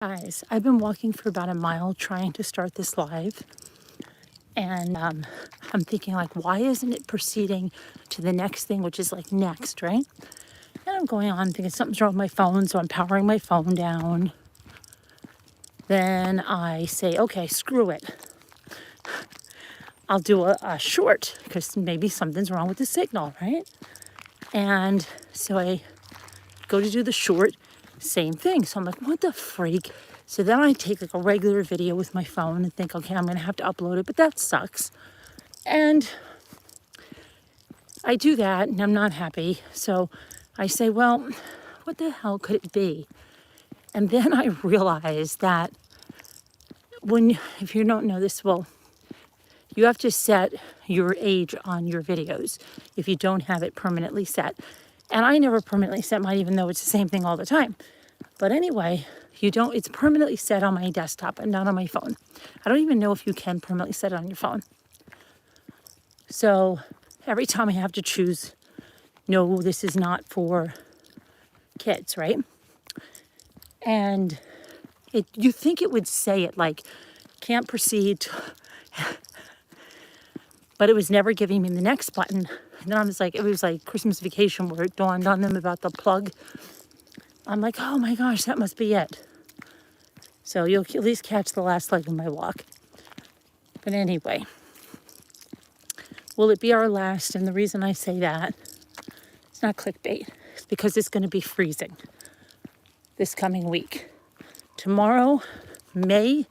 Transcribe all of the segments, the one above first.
Guys, I've been walking for about a mile trying to start this live, and I'm thinking, like, why isn't it proceeding to the next thing, which is like next, right? And I'm going on thinking something's wrong with my phone, so I'm powering my phone down. Then I say, okay, screw it. I'll do a short because maybe something's wrong with the signal, right? And so I go to do the short, same thing. So I'm like, what the freak? So then I take like a regular video with my phone and think, okay, I'm going to have to upload it, but that sucks. And I do that and I'm not happy. So I say, well, what the hell could it be? And then I realize that if you don't know this, well, you have to set your age on your videos if you don't have it permanently set. And I never permanently set mine, even though it's the same thing all the time. But anyway, it's permanently set on my desktop and not on my phone. I don't even know if you can permanently set it on your phone. So every time I have to choose, no, this is not for kids, right? And you think it would say it like, can't proceed. But it was never giving me the next button. And then it was like Christmas Vacation where it dawned on them about the plug. I'm like, oh my gosh, that must be it. So you'll at least catch the last leg of my walk. But anyway, will it be our last? And the reason I say that, it's not clickbait. It's because it's going to be freezing this coming week. Tomorrow may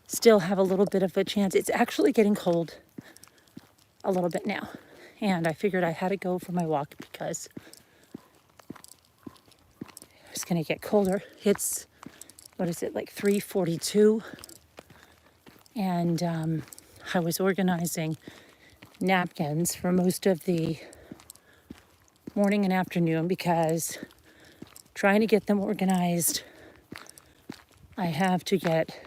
still have a little bit of a chance. It's actually getting cold a little bit now. And I figured I had to go for my walk because it's going to get colder. It's, like 3:42. And I was organizing napkins for most of the morning and afternoon because trying to get them organized, I have to get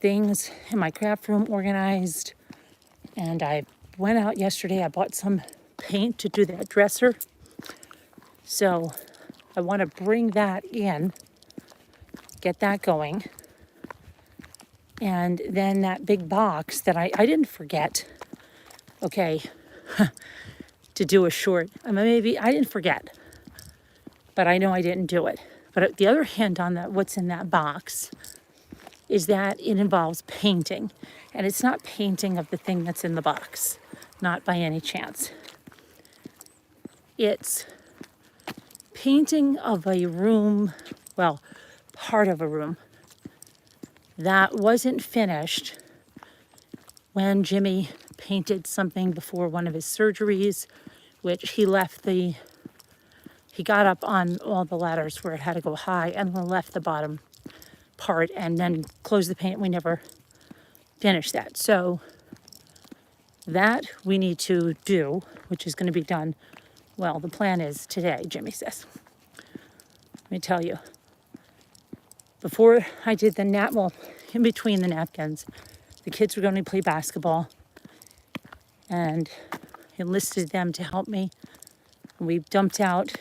things in my craft room organized. And I went out yesterday, I bought some paint to do that dresser. So I want to bring that in, get that going. And then that big box that I didn't forget, okay, to do a short. Maybe I didn't forget, but I know I didn't do it. But the other hand on that, what's in that box, is that it involves painting. And it's not painting of the thing that's in the box, not by any chance. It's painting of a room, well, part of a room that wasn't finished when Jimmy painted something before one of his surgeries, which he got up on all the ladders where it had to go high and then left the bottom part and then closed the paint. We never finished that. So that we need to do, which is going to be done. Well, the plan is today, Jimmy says. Let me tell you. Before I did in between the napkins, the kids were going to play basketball and enlisted them to help me. We dumped out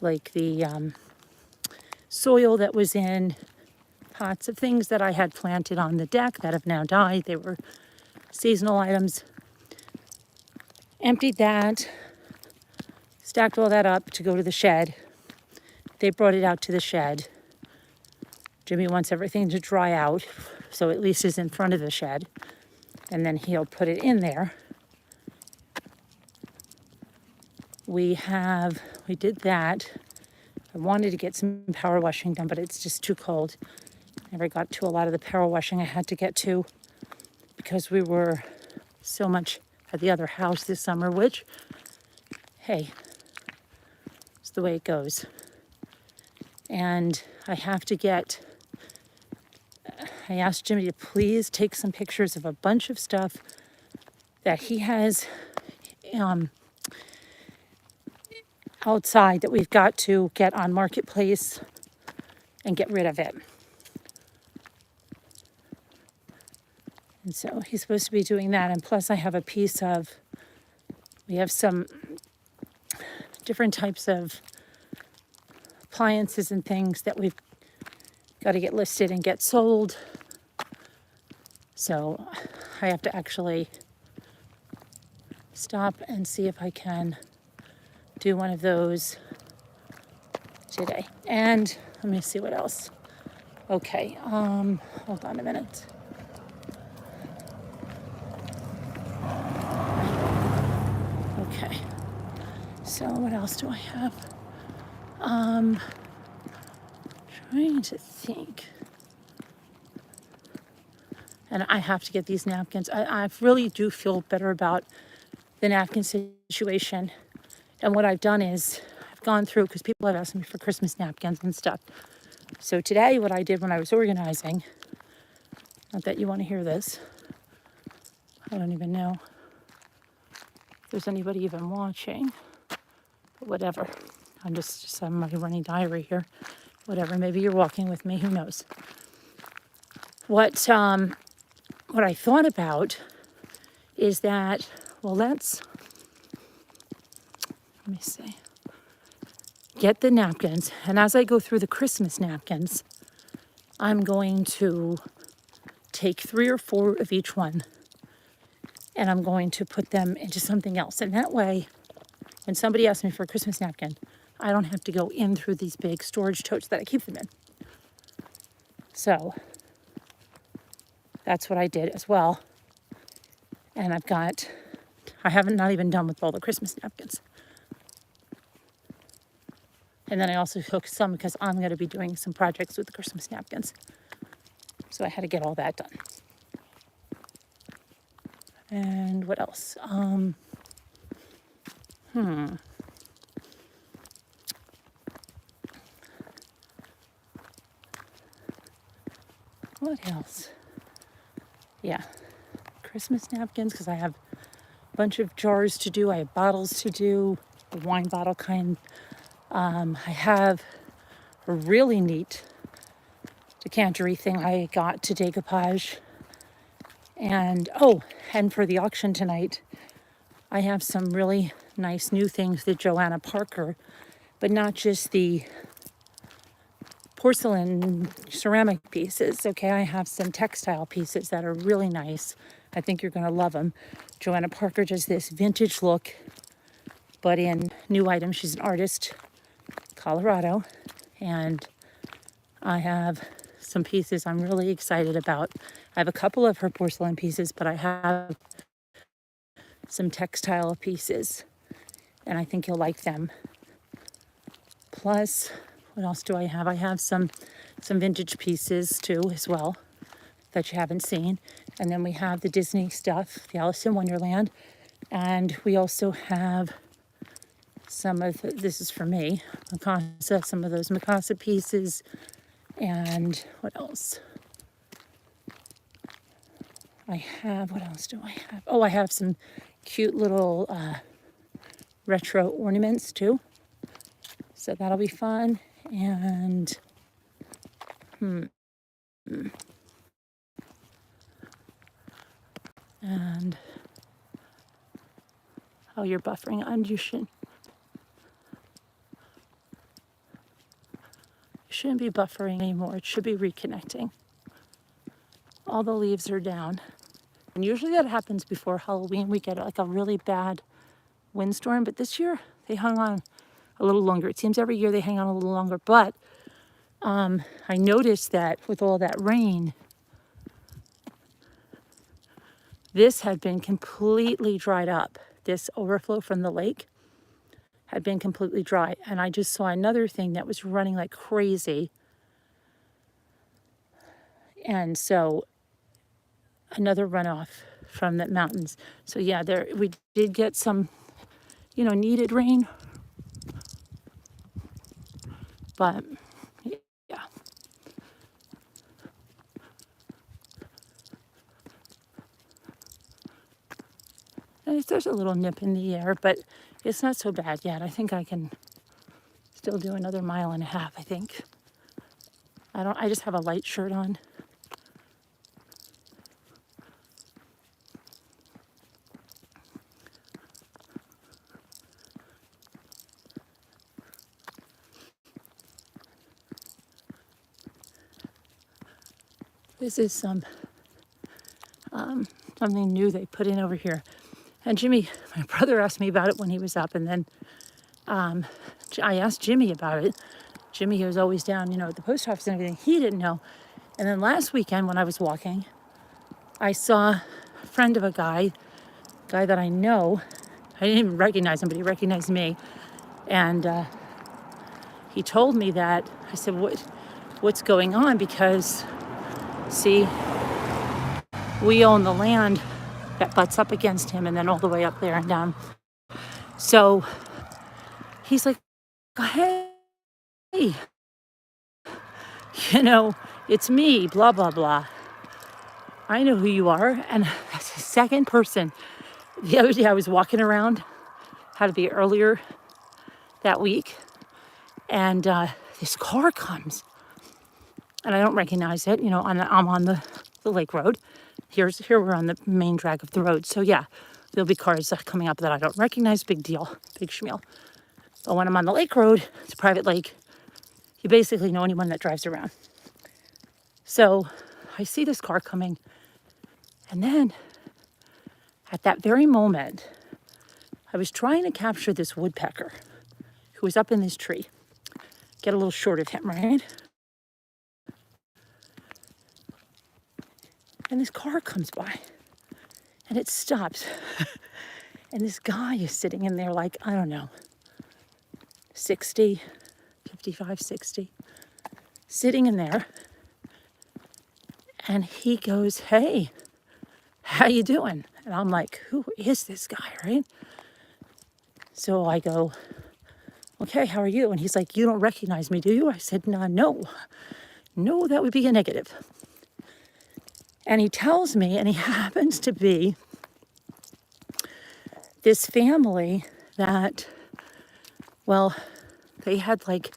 like the soil that was in pots of things that I had planted on the deck that have now died. They were seasonal items. Emptied that, stacked all that up to go to the shed. They brought it out to the shed. Jimmy wants everything to dry out, so at least it's in front of the shed. And then he'll put it in there. We did that. I wanted to get some power washing done, but it's just too cold. Never got to a lot of the power washing I had to get to because we were so much at the other house this summer, which, hey, it's the way it goes. And I asked Jimmy to please take some pictures of a bunch of stuff that he has outside that we've got to get on Marketplace and get rid of it. And so he's supposed to be doing that. And plus we have some different types of appliances and things that we've got to get listed and get sold. So I have to actually stop and see if I can do one of those today. And let me see what else. Okay, hold on a minute. Okay, so what else do I have? Trying to think. And I have to get these napkins. I really do feel better about the napkin situation. And what I've done is I've gone through, because people have asked me for Christmas napkins and stuff. So today what I did when I was organizing, not that you want to hear this, I don't even know if there's anybody even watching, but whatever. I'm just my running diary here. Whatever, maybe you're walking with me, who knows. What I thought about is that, well, let me see, get the napkins. And as I go through the Christmas napkins, I'm going to take 3 or 4 of each one and I'm going to put them into something else. And that way, when somebody asks me for a Christmas napkin, I don't have to go in through these big storage totes that I keep them in. So that's what I did as well. And I haven't not even done with all the Christmas napkins. And then I also took some because I'm going to be doing some projects with the Christmas napkins. So I had to get all that done. And what else? What else? Yeah, Christmas napkins, because I have a bunch of jars to do. I have bottles to do, a wine bottle kind. I have a really neat decantery thing I got to decoupage. And for the auction tonight, I have some really nice new things that Joanna Parker, but not just the porcelain ceramic pieces. Okay, I have some textile pieces that are really nice. I think you're going to love them. Joanna Parker does this vintage look, but in new items. She's an artist, Colorado, and I have some pieces I'm really excited about. I have a couple of her porcelain pieces, but I have some textile pieces, and I think you'll like them. Plus, what else do I have? I have some vintage pieces too as well that you haven't seen. And then we have the Disney stuff, the Alice in Wonderland. And we also have this is for me, Mikasa, some of those Mikasa pieces. And what else? What else do I have? Oh, I have some cute little retro ornaments too. So that'll be fun. And you're buffering, and you shouldn't be buffering anymore. It should be reconnecting. All the leaves are down. And usually that happens before Halloween. We get like a really bad windstorm, but this year they hung on a little longer. It seems every year they hang on a little longer, but I noticed that with all that rain, this had been completely dried up. This overflow from the lake had been completely dry. And I just saw another thing that was running like crazy. And so another runoff from the mountains. So yeah, we did get some, needed rain. But yeah. And there's a little nip in the air, but it's not so bad yet. I think I can still do another 1.5 miles, I think. I just have a light shirt on. This is something new they put in over here. And Jimmy, my brother asked me about it when he was up, and then I asked Jimmy about it. Jimmy was always down, at the post office and everything. He didn't know. And then last weekend when I was walking, I saw a friend of a guy that I know. I didn't even recognize him, but he recognized me. And he told me that. I said, what's going on? Because, see, we own the land that butts up against him and then all the way up there and down. So he's like, hey, it's me, blah, blah, blah. I know who you are. And that's the second person. The other day I was walking around, had to be earlier that week, and this car comes. And I don't recognize it. I'm on the lake road. Here we're on the main drag of the road. So yeah, there'll be cars coming up that I don't recognize. Big deal, big schmeal. But when I'm on the lake road, it's a private lake. You basically know anyone that drives around. So I see this car coming. And then at that very moment, I was trying to capture this woodpecker who was up in this tree. Get a little short of him, right? And this car comes by and it stops. And this guy is sitting in there like, I don't know, 60, 55, 60, sitting in there. And he goes, hey, how you doing? And I'm like, who is this guy, right? So I go, okay, how are you? And he's like, you don't recognize me, do you? I said, no, that would be a negative. And he tells me, and he happens to be this family that, well, they had like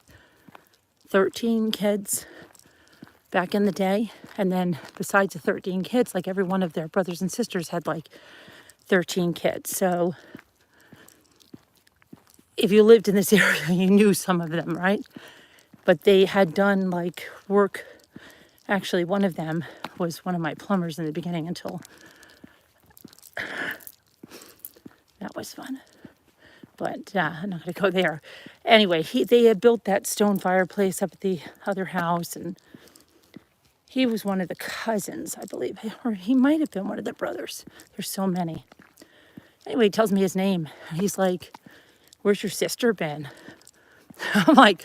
13 kids back in the day. And then besides the 13 kids, like every one of their brothers and sisters had like 13 kids. So if you lived in this area, you knew some of them, right? But they had done like work. Actually, one of them was one of my plumbers in the beginning until that was fun. But I'm not going to go there. Anyway, they had built that stone fireplace up at the other house, and he was one of the cousins, I believe, or he might have been one of the brothers. There's so many. Anyway, he tells me his name. He's like, where's your sister been? I'm like,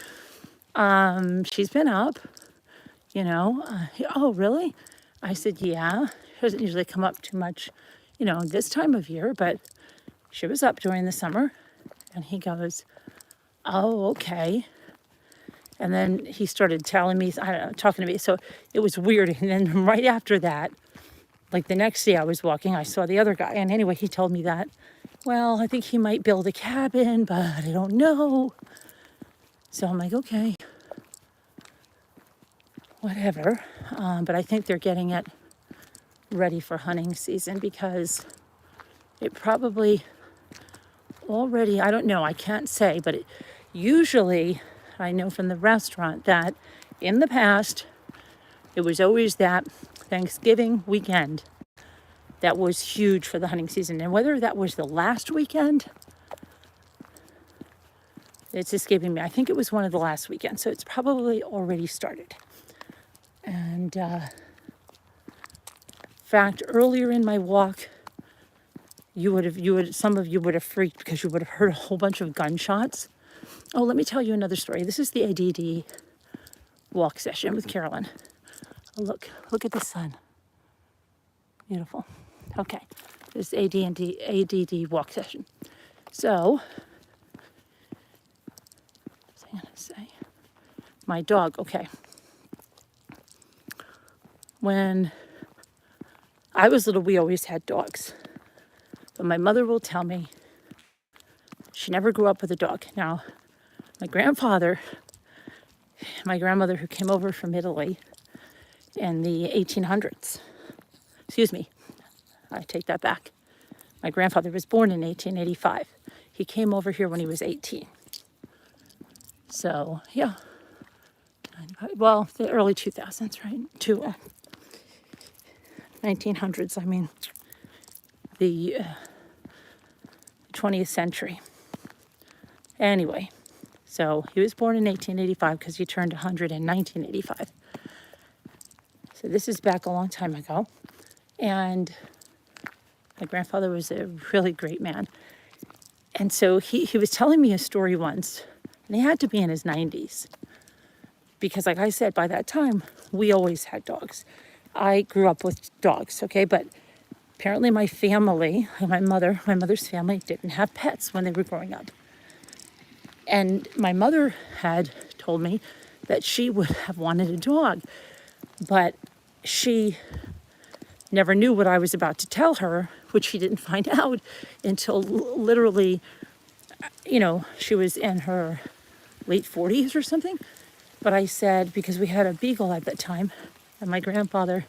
she's been up, oh, really? I said, yeah. She doesn't usually come up too much, this time of year, but she was up during the summer. And he goes, oh, okay. And then he started telling me, I don't know, talking to me. So it was weird. And then right after that, like the next day I was walking, I saw the other guy. And anyway, he told me that, well, I think he might build a cabin, but I don't know. So I'm like, okay, whatever. But I think they're getting it ready for hunting season because it probably already, I don't know, I can't say, but usually I know from the restaurant that in the past, it was always that Thanksgiving weekend that was huge for the hunting season. And whether that was the last weekend, it's escaping me. I think it was one of the last weekends, so it's probably already started. And in fact, earlier in my walk, some of you would have freaked because you would have heard a whole bunch of gunshots. Oh, let me tell you another story. This is the ADD walk session with Carolyn. Oh, look at the sun. Beautiful. Okay, this is ADD walk session. So, what was I going to say? My dog, okay. When I was little, we always had dogs. But my mother will tell me she never grew up with a dog. Now, my grandfather, my grandmother who came over from Italy in the 1800s, excuse me, I take that back. My grandfather was born in 1885. He came over here when he was 18. So, yeah. Well, the early 2000s, right? 1900s, I mean, the 20th century. Anyway, so he was born in 1885 because he turned 100 in 1985. So this is back a long time ago. And my grandfather was a really great man. And so he was telling me a story once, and he had to be in his 90s. Because like I said, by that time, we always had dogs. I grew up with dogs, okay? But apparently my family, my mother's family didn't have pets when they were growing up. And my mother had told me that she would have wanted a dog, but she never knew what I was about to tell her, which she didn't find out until literally, she was in her late 40s or something. But I said, because we had a beagle at that time, and my grandfather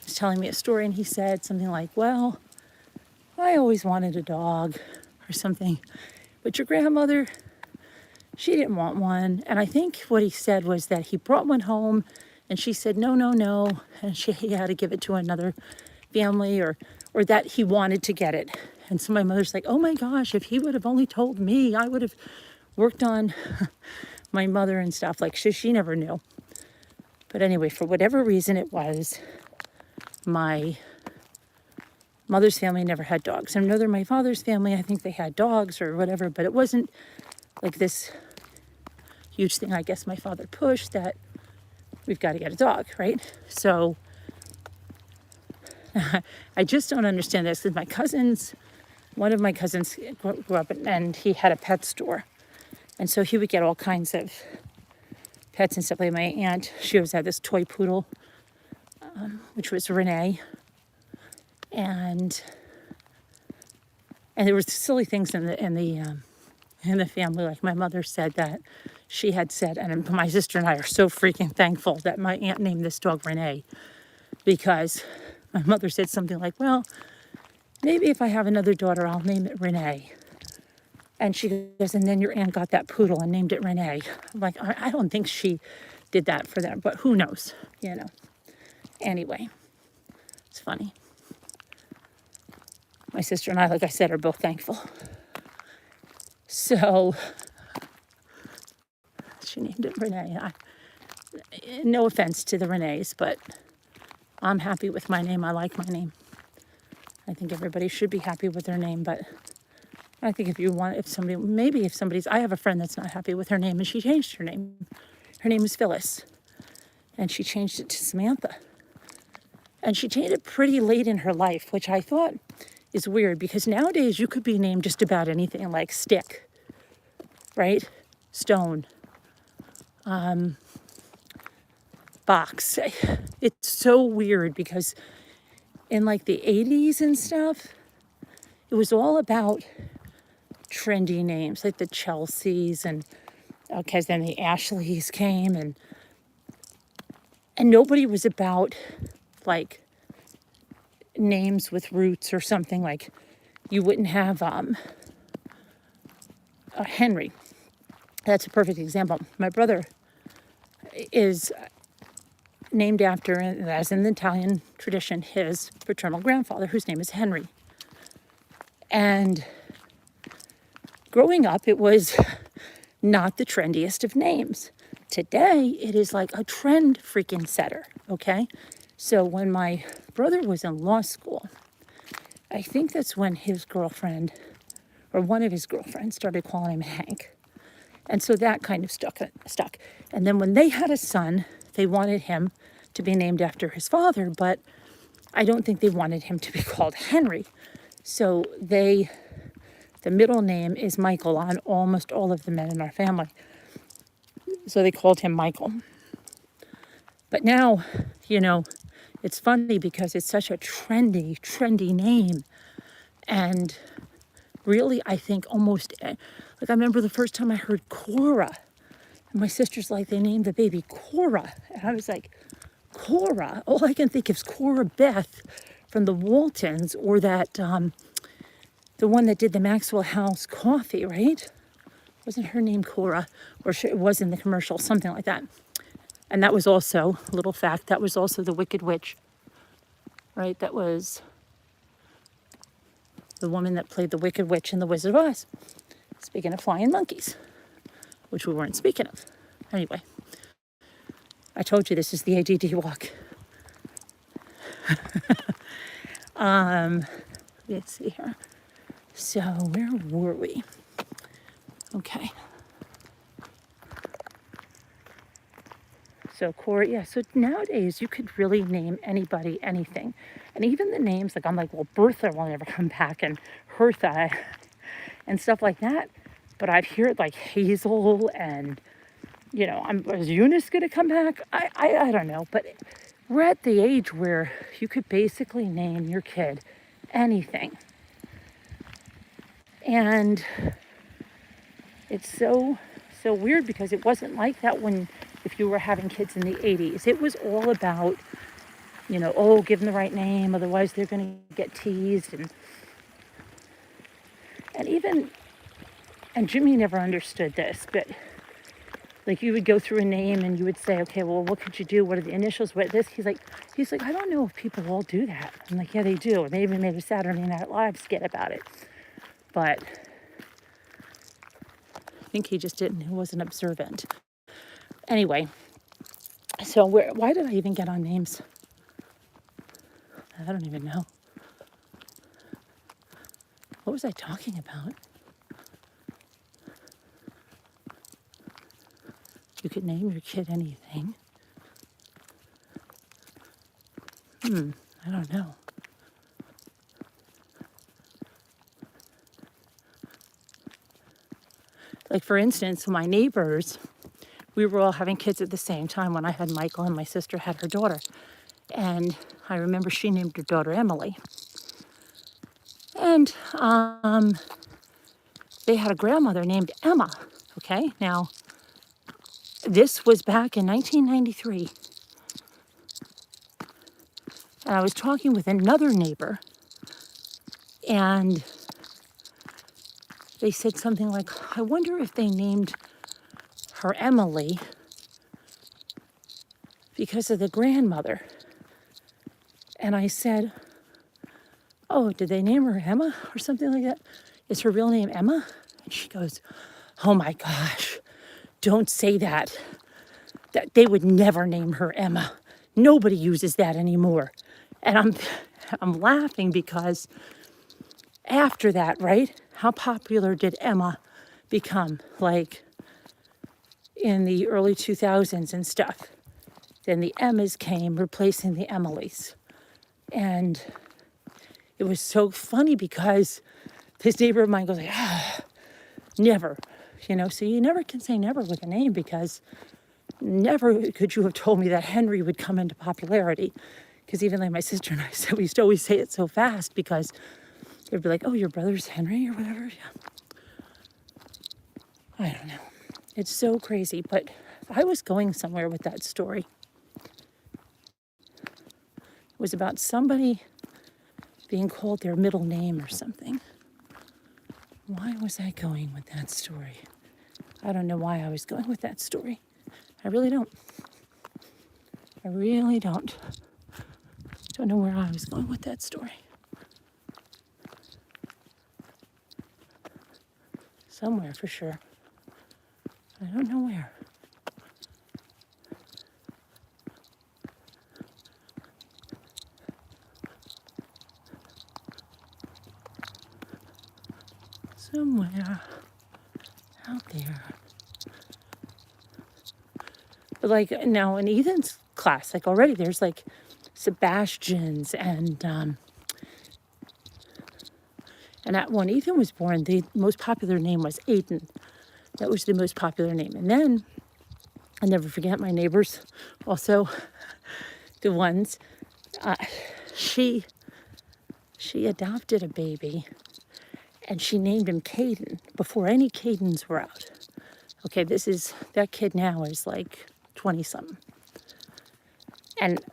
was telling me a story, and he said something like, well, I always wanted a dog or something, but your grandmother, she didn't want one. And I think what he said was that he brought one home and she said, no, no, no. And he had to give it to another family or that he wanted to get it. And so my mother's like, oh my gosh, if he would have only told me, I would have worked on my mother and stuff. Like she never knew. But anyway, for whatever reason it was, my mother's family never had dogs. I know my father's family, I think they had dogs or whatever, but it wasn't like this huge thing I guess my father pushed that we've got to get a dog, right? So I just don't understand this because one of my cousins grew up and he had a pet store. And so he would get all kinds of pets and stuff. Like my aunt, she always had this toy poodle, which was Renee. And there were silly things in the family. Like my mother said that she had said, and my sister and I are so freaking thankful that my aunt named this dog Renee, because my mother said something like, well, maybe if I have another daughter, I'll name it Renee. And she goes, and then your aunt got that poodle and named it Renee. I'm like, I don't think she did that for them, but who knows, Anyway, it's funny. My sister and I, like I said, are both thankful. So she named it Renee. No offense to the Renees, but I'm happy with my name. I like my name. I think everybody should be happy with their name, but I think I have a friend that's not happy with her name and she changed her name. Her name is Phyllis and she changed it to Samantha. And she changed it pretty late in her life, which I thought is weird because nowadays you could be named just about anything like Stick, right? Stone, Box. It's so weird because in like the 80s and stuff, it was all about trendy names like the Chelseas and okay, then the Ashleys came and nobody was about like names with roots or something. Like you wouldn't have Henry. That's a perfect example. My brother is named after, as in the Italian tradition, his paternal grandfather, whose name is Henry. And growing up, it was not the trendiest of names. Today, it is like a trend freaking setter, okay? So when my brother was in law school, I think that's when his girlfriend, or one of his girlfriends, started calling him Hank. And so that kind of stuck. And then when they had a son, they wanted him to be named after his father, but I don't think they wanted him to be called Henry. So the middle name is Michael on almost all of the men in our family. So they called him Michael. But now, it's funny because it's such a trendy name. And really, I think almost, like I remember the first time I heard Cora. And my sister's like, they named the baby Cora. And I was like, Cora? All I can think of is Cora Beth from the Waltons or that, the one that did the Maxwell House coffee, right? Wasn't her name Cora? Or it was in the commercial, something like that. And that was also, a little fact, that was also the Wicked Witch. right? That was the woman that played the Wicked Witch in The Wizard of Oz. Speaking of flying monkeys, which we weren't speaking of. Anyway, I told you this is the ADD walk. Let's see here. So where were we? Okay. So Corey, yeah, so nowadays you could really name anybody anything. And even the names, like I'm like, well, Bertha will never come back and Hertha and stuff like that. But I've heard like Hazel and, you know, is Eunice going to come back? I don't know. But we're at the age where you could basically name your kid anything. And it's so weird because it wasn't like that when, if you were having kids in the 80s. It was all about, you know, oh, give them the right name, otherwise they're going to get teased. And Jimmy never understood this, but like you would go through a name and you would say, okay, well, what could you do? What are the initials? What this? He's like, I don't know if people all do that. I'm like, yeah, they do. And they even made a Saturday Night Live skit about it. But I think he wasn't observant. Anyway, so why did I even get on names? I don't even know. What was I talking about? You could name your kid anything. I don't know. Like, for instance, my neighbors, we were all having kids at the same time when I had Michael and my sister had her daughter. And I remember she named her daughter Emily. And they had a grandmother named Emma. Okay, now this was back in 1993. And I was talking with another neighbor, and they said something like, I wonder if they named her Emily because of the grandmother. And I said, oh, did they name her Emma or something like that? Is her real name Emma? And she goes, oh my gosh, don't say that. That they would never name her Emma. Nobody uses that anymore. And I'm laughing because after that, right? How popular did Emma become? Like in the early 2000s and stuff. Then the Emmas came replacing the Emilys. And it was so funny because this neighbor of mine goes like, never, you know, so you never can say never with a name because never could you have told me that Henry would come into popularity. Because even like my sister and I said, we used to always say it so fast because they'd be like, oh, your brother's Henry or whatever. Yeah. I don't know. It's so crazy. But I was going somewhere with that story. It was about somebody being called their middle name or something. Why was I going with that story? I don't know why I was going with that story. I really don't. I really don't. Don't know where I was going with that story. Somewhere for sure. I don't know where. Somewhere out there. But like now in Ethan's class, like already there's like Sebastians and when Ethan was born, the most popular name was Aiden. That was the most popular name. And then I'll never forget my neighbors, also the ones. She adopted a baby, and she named him Caden before any Cadens were out. Okay, that kid now is like 20 something. And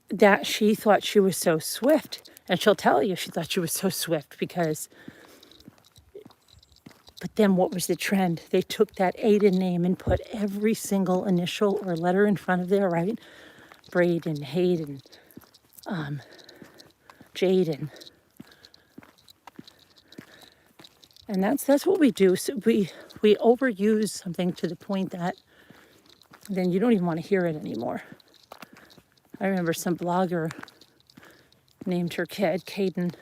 that she thought she was so swift. And she'll tell you she thought she was so swift because, but then what was the trend? They took that Aiden name and put every single initial or letter in front of there, right? Braden, Hayden, Jaden. And that's what we do. So we overuse something to the point that then you don't even want to hear it anymore. I remember some blogger named her kid Caden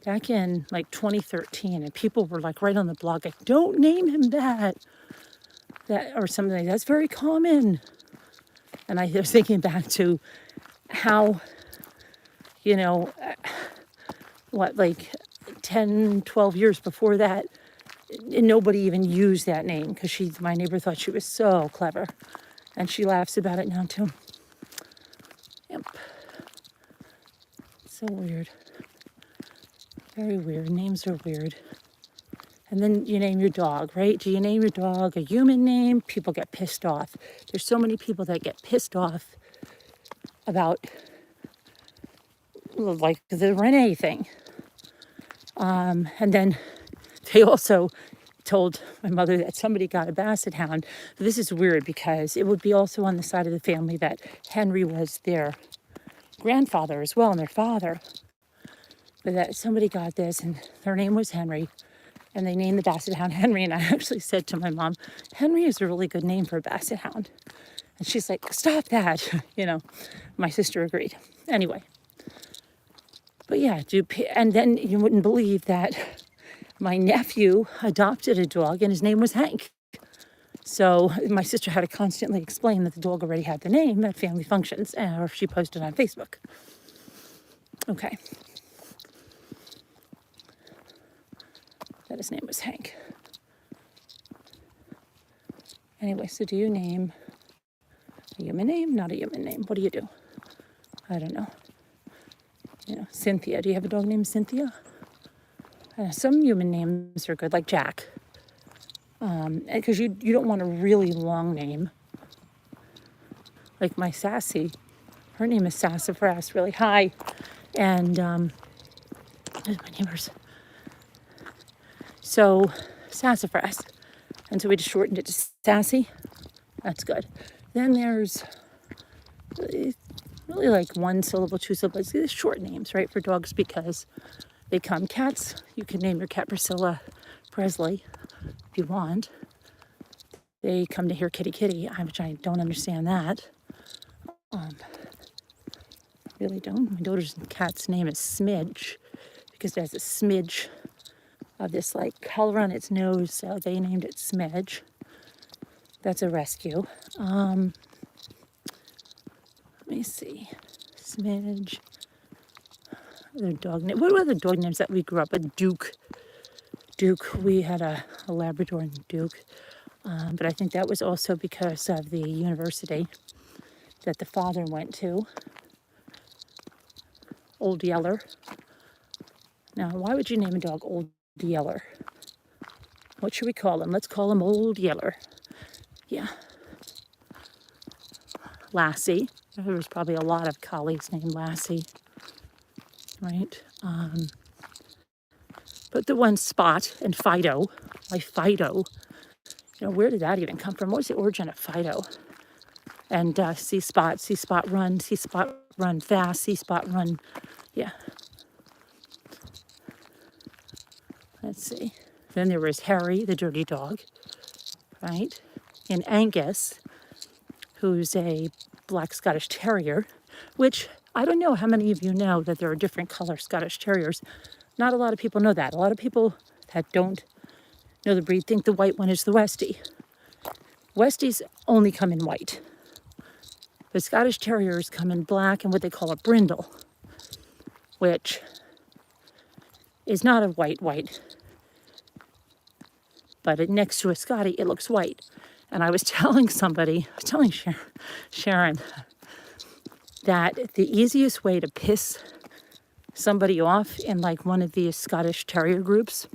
back in like 2013, and people were like right on the blog, like, don't name him that or something like that. That's very common. And I was thinking back to how, you know, what, like 10, 12 years before that, nobody even used that name because my neighbor thought she was so clever. And she laughs about it now too. Yep. So weird. Very weird. Names are weird. And then you name your dog, right? Do you name your dog a human name? People get pissed off. There's so many people that get pissed off about like the Renee thing. And then they also told my mother that somebody got a basset hound. This is weird because it would be also on the side of the family that Henry was their grandfather as well and their father. But that somebody got this and their name was Henry. And they named the basset hound Henry. And I actually said to my mom, Henry is a really good name for a basset hound. And she's like, stop that. You know, my sister agreed. Anyway. But yeah, and then you wouldn't believe that my nephew adopted a dog and his name was Hank. So my sister had to constantly explain that the dog already had the name at family functions, or she posted on Facebook. Okay. That his name was Hank. Anyway, so do you name a human name? Not a human name. What do you do? I don't know. You know, Cynthia. Do you have a dog named Cynthia? Some human names are good, like Jack. Because you don't want a really long name. Like my Sassy. Her name is Sassafras, really high. And there's my neighbors. So, Sassafras. And so we just shortened it to Sassy. That's good. Then there's really like one syllable, two syllables. These short names, right, for dogs because they come. Cats, you can name your cat Priscilla Presley if you want. They come to hear kitty kitty, which I don't understand that. Really don't. My daughter's cat's name is Smidge because it has a smidge of this like color on its nose, so they named it Smidge. That's a rescue. Let me see. Smidge. Other dog name. What were the dog names that we grew up with? Duke. We had a Labrador named Duke. But I think that was also because of the university that the father went to. Old Yeller. Now, why would you name a dog Old Yeller? What should we call him? Let's call him Old Yeller. Yeah. Lassie. There was probably a lot of collies named Lassie. Right? But the one Spot and Fido, like Fido, you know, where did that even come from? What was the origin of Fido? And see Spot run fast, see Spot run, yeah. Let's see. Then there was Harry, the dirty dog, right? And Angus, who's a black Scottish Terrier, which I don't know how many of you know that there are different color Scottish Terriers. Not a lot of people know that. A lot of people that don't know the breed think the white one is the Westie. Westies only come in white. The Scottish Terriers come in black and what they call a brindle, which is not a white, but next to a Scottie, it looks white. And I was telling Sharon, that the easiest way to piss somebody off in like one of these Scottish Terrier groups,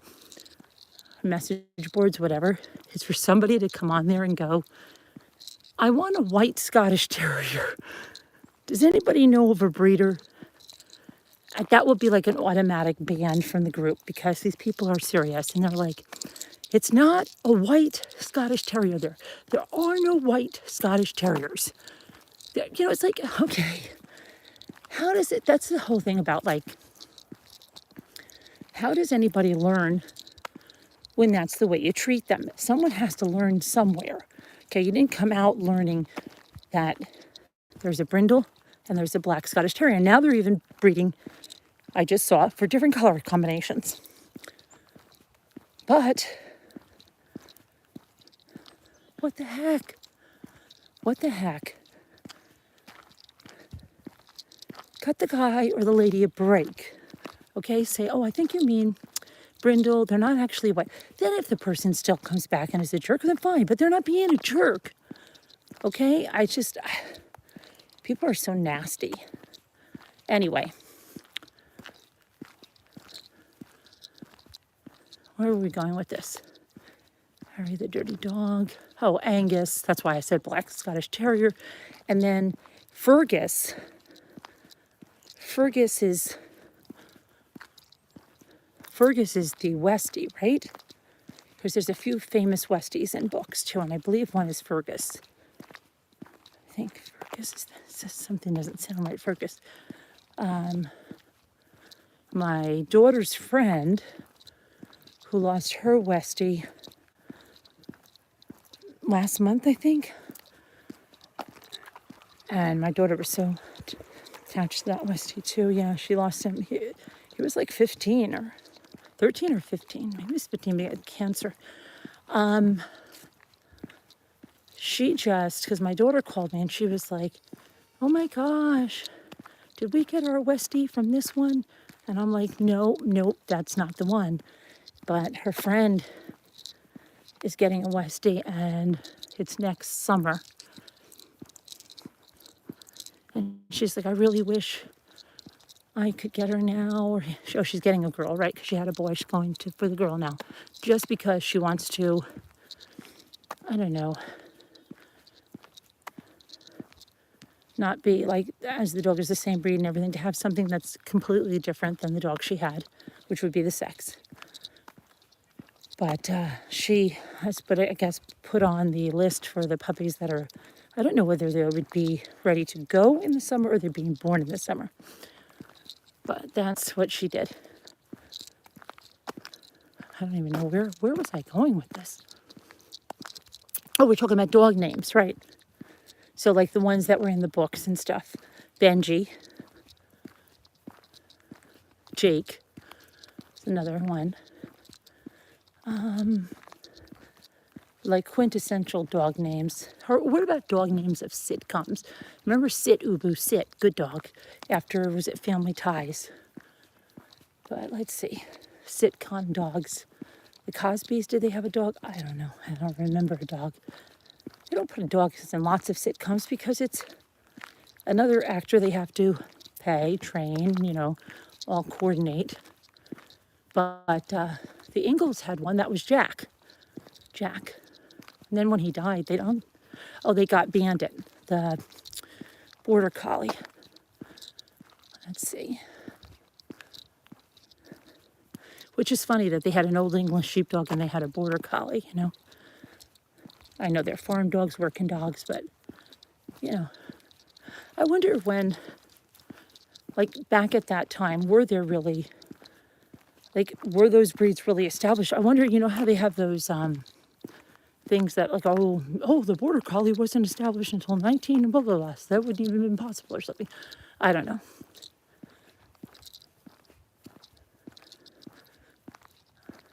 message boards, whatever, is for somebody to come on there and go, I want a white Scottish Terrier. Does anybody know of a breeder? That will be like an automatic ban from the group because these people are serious and they're like, it's not a white Scottish Terrier there. There are no white Scottish Terriers. You know, it's like, okay, how does it, that's the whole thing about like how does anybody learn when that's the way you treat them? Someone has to learn somewhere. Okay, you didn't come out learning that there's a brindle and there's a black Scottish Terrier. Now they're even breeding, I just saw, for different color combinations. But what the heck? What the heck? Cut the guy or the lady a break. Okay, say, oh, I think you mean brindle. They're not actually white. Then if the person still comes back and is a jerk, then fine, but they're not being a jerk. Okay, people are so nasty. Anyway, where are we going with this? Harry the dirty dog. Oh, Angus. That's why I said black Scottish Terrier. And then Fergus. Fergus is the Westie, right? Because there's a few famous Westies in books too, and I believe one is Fergus. I think Fergus is something doesn't sound right. Fergus. My daughter's friend, who lost her Westie last month, I think. And my daughter was so attached to that Westie too. Yeah, she lost him. He was like 15 or 13 or 15. Maybe he was 15, but he had cancer. She just, because my daughter called me and she was like, oh my gosh, did we get our Westie from this one? And I'm like, nope, that's not the one. But her friend is getting a Westie and it's next summer. And she's like, I really wish I could get her now. Or she's getting a girl, right? Because she had a boy. She's going for the girl now. Just because she wants to, I don't know, not be like, as the dog is the same breed and everything, to have something that's completely different than the dog she had, which would be the sex. But she has I guess, put on the list for the puppies that are, I don't know whether they would be ready to go in the summer or they're being born in the summer. But that's what she did. I don't even know where was I going with this? Oh, we're talking about dog names, right? So like the ones that were in the books and stuff. Benji. Jake. That's another one. Like quintessential dog names. Or what about dog names of sitcoms? Remember Sit, Ubu, Sit, good dog. After, was it Family Ties? But let's see. Sitcom dogs. The Cosbys, did they have a dog? I don't know. I don't remember a dog. They don't put dogs in lots of sitcoms because it's another actor they have to pay, train, all coordinate. But the Ingalls had one that was Jack. And then when he died, they got Bandit, the border collie. Let's see. Which is funny that they had an old English sheepdog and they had a border collie, I know they're farm dogs, working dogs, but, I wonder when, like back at that time, were those breeds really established? I wonder, how they have those things that like, the border collie wasn't established until 19 blah, blah, blah. So that wouldn't even have been possible or something. I don't know.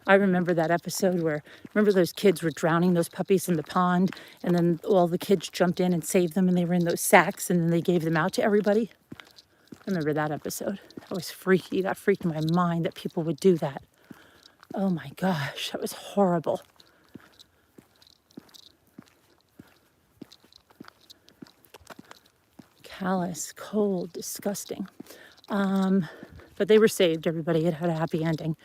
I remember that episode remember those kids were drowning those puppies in the pond and then all the kids jumped in and saved them and they were in those sacks and then they gave them out to everybody? I remember that episode. That was freaky. That freaked my mind that people would do that. Oh my gosh, that was horrible. Callous, cold, disgusting. But they were saved, everybody. It had a happy ending.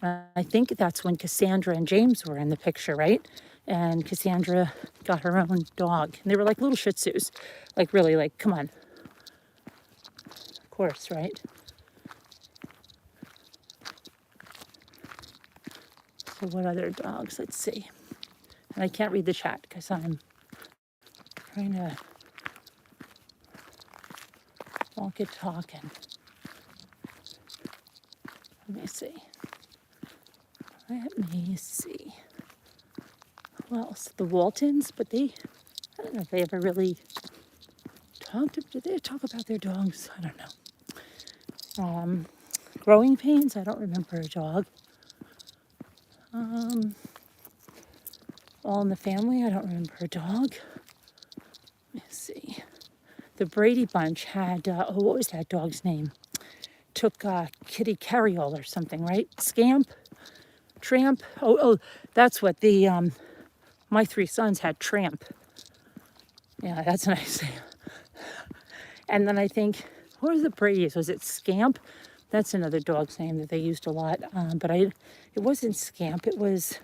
I think that's when Cassandra and James were in the picture, right? And Cassandra got her own dog. And they were like little Shih Tzus. Like really, like, come on. Of course, right? So what other dogs? Let's see. And I can't read the chat because I'm trying to walk it talking. Let me see. Let me see. Who else? The Waltons, but I don't know if they ever really did they talk about their dogs? I don't know. Growing Pains, I don't remember a dog. All in the Family, I don't remember a dog. Let me see. The Brady Bunch had, what was that dog's name? Took Kitty Carryall or something, right? Scamp? Tramp? Oh, that's what my three sons had, Tramp. Yeah, that's a nice name. And then I think, what was the Brady's? Was it Scamp? That's another dog's name that they used a lot. But it wasn't Scamp. It was,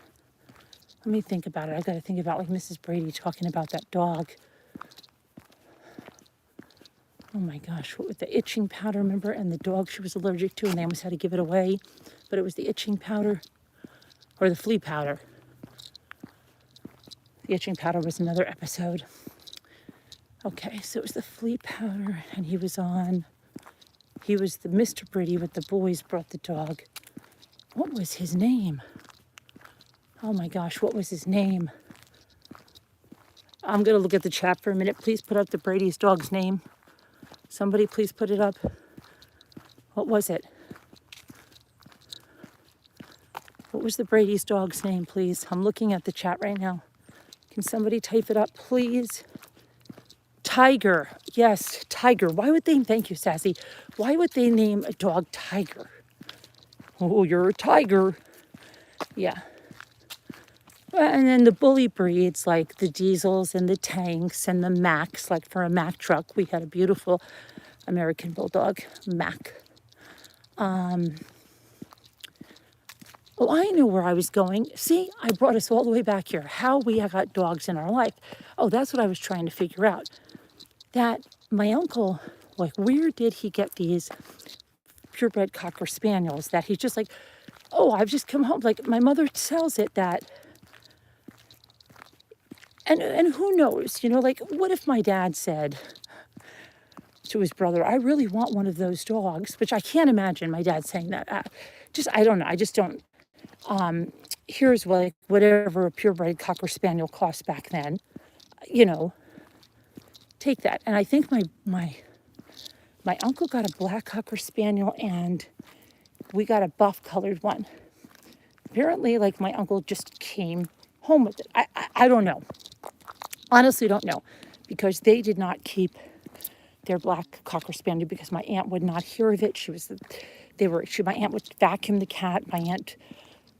let me think about it. I got to think about like Mrs. Brady talking about that dog. Oh my gosh, what was the itching powder, remember? And the dog she was allergic to, and they almost had to give it away. But it was the itching powder or the flea powder. The itching powder was another episode. Okay, so it was the flea powder, and he was the Mr. Brady with the boys brought the dog. What was his name? Oh my gosh, what was his name? I'm going to look at the chat for a minute. Please put up the Brady's dog's name. Somebody please put it up. What was it? What was the Brady's dog's name, please? I'm looking at the chat right now. Can somebody type it up, please? Tiger. Yes, Tiger. Thank you, Sassy. Why would they name a dog Tiger? Oh, you're a tiger. Yeah. And then the bully breeds like the Diesels and the Tanks and the Macs. Like for a Mack truck, we had a beautiful American Bulldog, Mac. Oh, I know where I was going. See, I brought us all the way back here. How we got dogs in our life. Oh, that's what I was trying to figure out. That my uncle, like, where did he get these purebred Cocker Spaniels that he's just like, oh, I've just come home. Like, my mother tells it that, and who knows, like, what if my dad said to his brother, I really want one of those dogs, which I can't imagine my dad saying that. I don't know. I just don't. Here's whatever a purebred Cocker Spaniel cost back then, take that. And I think my uncle got a black Cocker Spaniel and we got a buff colored one. Apparently, like, my uncle just came home with it. I don't know. Honestly, don't know, because they did not keep their black Cocker Spaniel because my aunt would not hear of it. My aunt would vacuum the cat.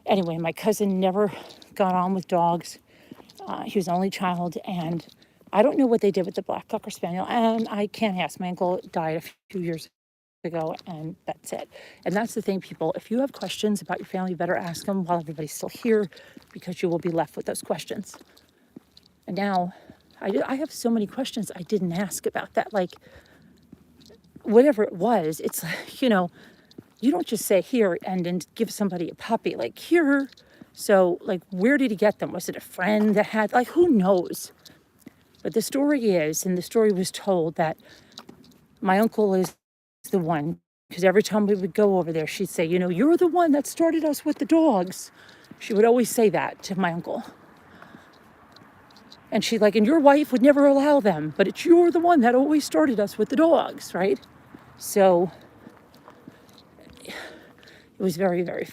Anyway, my cousin never got on with dogs. He was the only child, and I don't know what they did with the black Cocker Spaniel, and I can't ask. My uncle died a few years ago, and that's it. And that's the thing, people. If you have questions about your family, you better ask them while everybody's still here, because you will be left with those questions. And now, I have so many questions I didn't ask about that. Like, whatever it was, it's like, you don't just say here and give somebody a puppy, like, here. So, like, where did he get them? Was it a friend that had, like, who knows? But the story is, and the story was told, that my uncle is the one, because every time we would go over there, she'd say, you're the one that started us with the dogs. She would always say that to my uncle. And she'd and your wife would never allow them, but you're the one that always started us with the dogs, right? So it was very, very,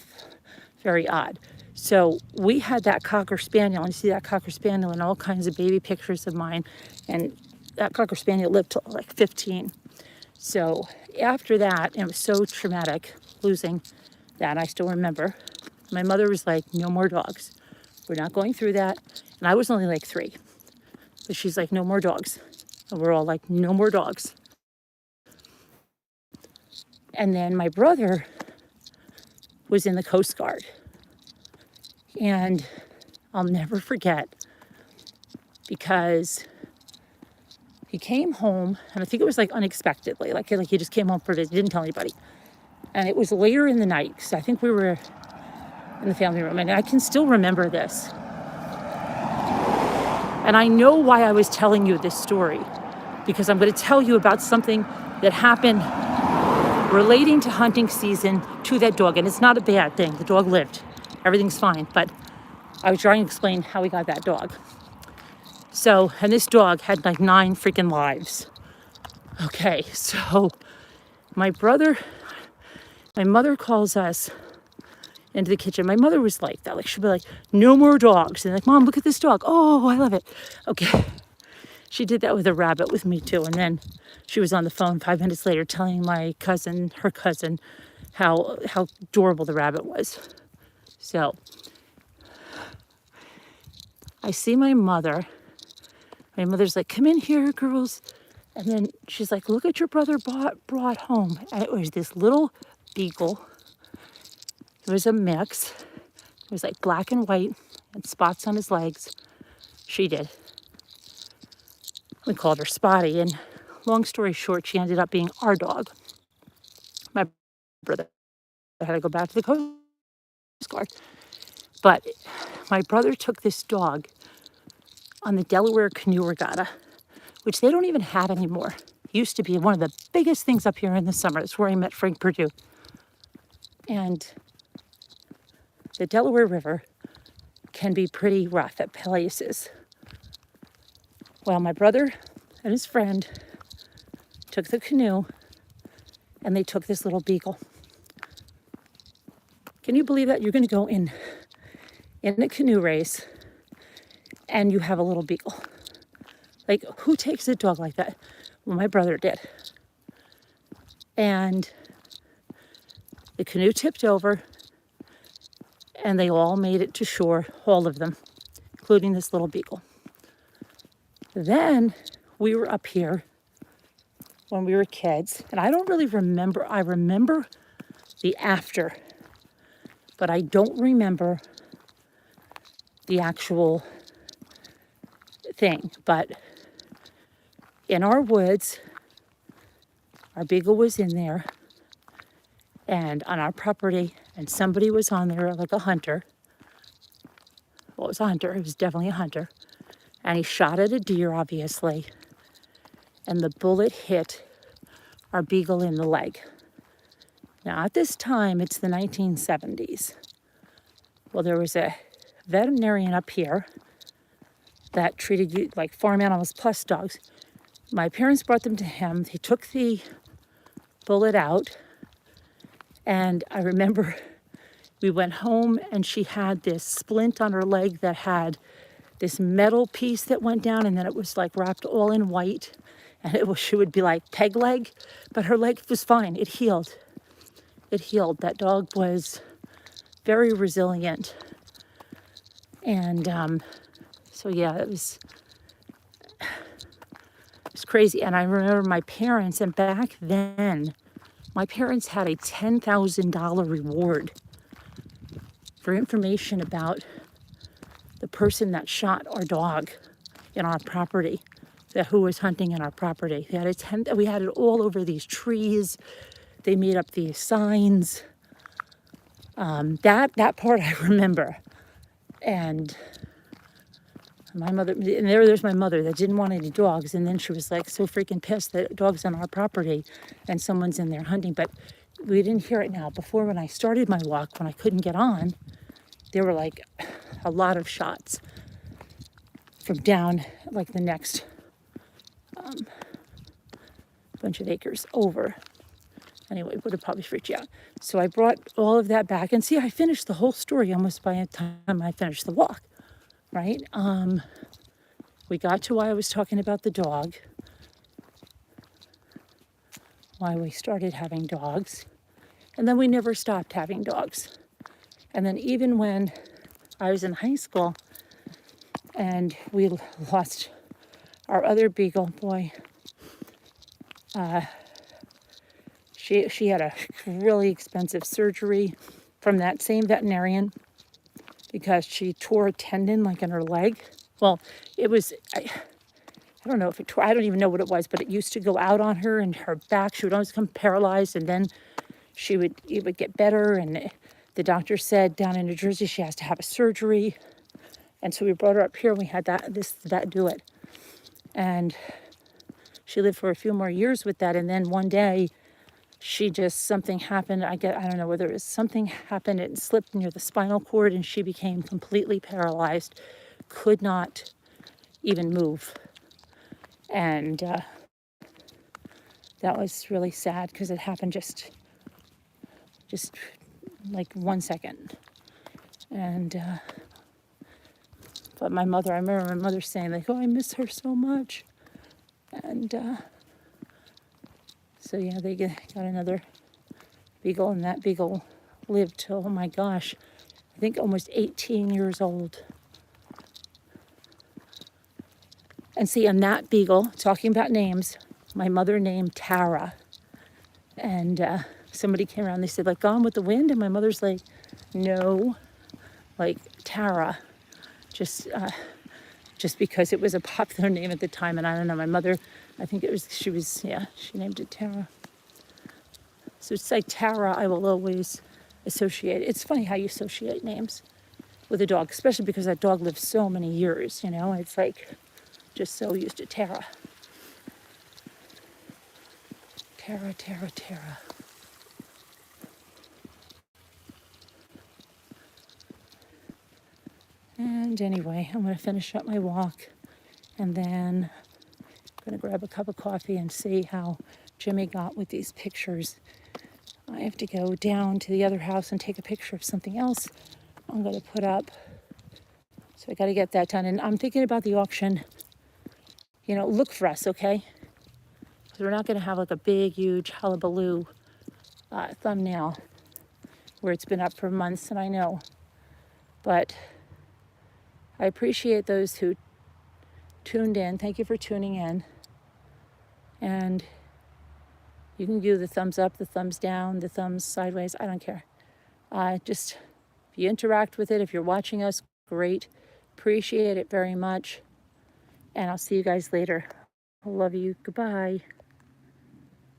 very odd. So we had that Cocker Spaniel, and you see that Cocker Spaniel in all kinds of baby pictures of mine. And that Cocker Spaniel lived till like 15. So after that, and it was so traumatic losing that, I still remember, my mother was like, no more dogs. We're not going through that. And I was only like 3. But she's like, no more dogs. And we're all like, no more dogs. And then my brother was in the Coast Guard. And I'll never forget, because he came home, and I think it was like unexpectedly, like he just came home for a visit, didn't tell anybody. And it was later in the night, because I think we were in the family room, and I can still remember this. And I know why I was telling you this story, because I'm going to tell you about something that happened relating to hunting season to that dog. And it's not a bad thing. The dog lived. Everything's fine. But I was trying to explain how we got that dog. So, and this dog had like 9 freaking lives. Okay, so my mother calls us into the kitchen. My mother was like that. Like, she'd be like, no more dogs. And like, Mom, look at this dog. Oh, I love it. Okay. She did that with a rabbit with me too. And then she was on the phone 5 minutes later telling her cousin, how adorable the rabbit was. So I see my mother. My mother's like, come in here, girls. And then she's like, look at your brother brought home. And it was this little beagle. It was a mix. It was like black and white and spots on his legs. She did. We called her Spotty. And long story short, she ended up being our dog. My brother had to go back to the Coast Guard. But my brother took this dog on the Delaware Canoe Regatta, which they don't even have anymore. Used to be one of the biggest things up here in the summer. That's where I met Frank Perdue. And the Delaware River can be pretty rough at places. Well, my brother and his friend took the canoe and they took this little beagle. Can you believe that? You're going to go in a canoe race and you have a little beagle. Like, who takes a dog like that? Well, my brother did. And the canoe tipped over and they all made it to shore, all of them, including this little beagle. Then we were up here when we were kids, and I don't really remember. I remember the after, but I don't remember the actual thing. But in our woods, our beagle was in there and on our property, and somebody was on there like a hunter. Well, it was a hunter. It was definitely a hunter. And he shot at a deer, obviously. And the bullet hit our beagle in the leg. Now, at this time, it's the 1970s. Well, there was a veterinarian up here that treated like farm animals plus dogs. My parents brought them to him. He took the bullet out. And I remember we went home and she had this splint on her leg that had this metal piece that went down, and then it was like wrapped all in white, and she would be like peg leg, but her leg was fine. It healed. That dog was very resilient. And so yeah, it was crazy. And I remember my parents, and back then my parents had a $10,000 reward for information about the person that shot our dog in our property, who was hunting in our property. We had it all over these trees. They made up these signs. That part I remember. And my mother, and there's my mother that didn't want any dogs. And then she was like so freaking pissed that dogs on our property and someone's in there hunting. But we didn't hear it now. Before, when I started my walk, when I couldn't get on, there were like a lot of shots from down like the next bunch of acres over. Anyway, it would have probably freaked you out. So I brought all of that back. And see, I finished the whole story almost by the time I finished the walk, right? We got to why I was talking about the dog, why we started having dogs. And then we never stopped having dogs. And then even when I was in high school and we lost our other beagle, boy, she had a really expensive surgery from that same veterinarian because she tore a tendon like in her leg. Well, it was, I don't know if it tore, I don't even know what it was, but it used to go out on her and her back. She would always become paralyzed, and then it would get better, and the doctor said down in New Jersey she has to have a surgery. And so we brought her up here and we had that do it. And she lived for a few more years with that. And then one day she just, something happened. I don't know whether it was something happened, it slipped near the spinal cord and she became completely paralyzed, could not even move. And that was really sad because it happened just like 1 second. And but my mother, I remember my mother saying like, "Oh, I miss her so much." And so yeah, they got another beagle, and that beagle lived till, oh my gosh, I think almost 18 years old. And see, on that beagle, talking about names, my mother named Tara. And somebody came around, they said like, Gone with the Wind? And my mother's like, no, like Tara. Just because it was a popular name at the time. And I don't know, my mother, I think she named it Tara. So it's like Tara, I will always associate. It's funny how you associate names with a dog, especially because that dog lived so many years, It's like just so used to Tara. Tara, Tara, Tara. And anyway, I'm going to finish up my walk and then I'm going to grab a cup of coffee and see how Jimmy got with these pictures. I have to go down to the other house and take a picture of something else I'm going to put up. So I got to get that done. And I'm thinking about the auction. Look for us, okay? Because we're not going to have like a big, huge hullabaloo thumbnail where it's been up for months, and I know. But I appreciate those who tuned in. Thank you for tuning in. And you can do the thumbs up, the thumbs down, the thumbs sideways. I don't care. Just if you interact with it, if you're watching us, great. Appreciate it very much. And I'll see you guys later. I love you. Goodbye.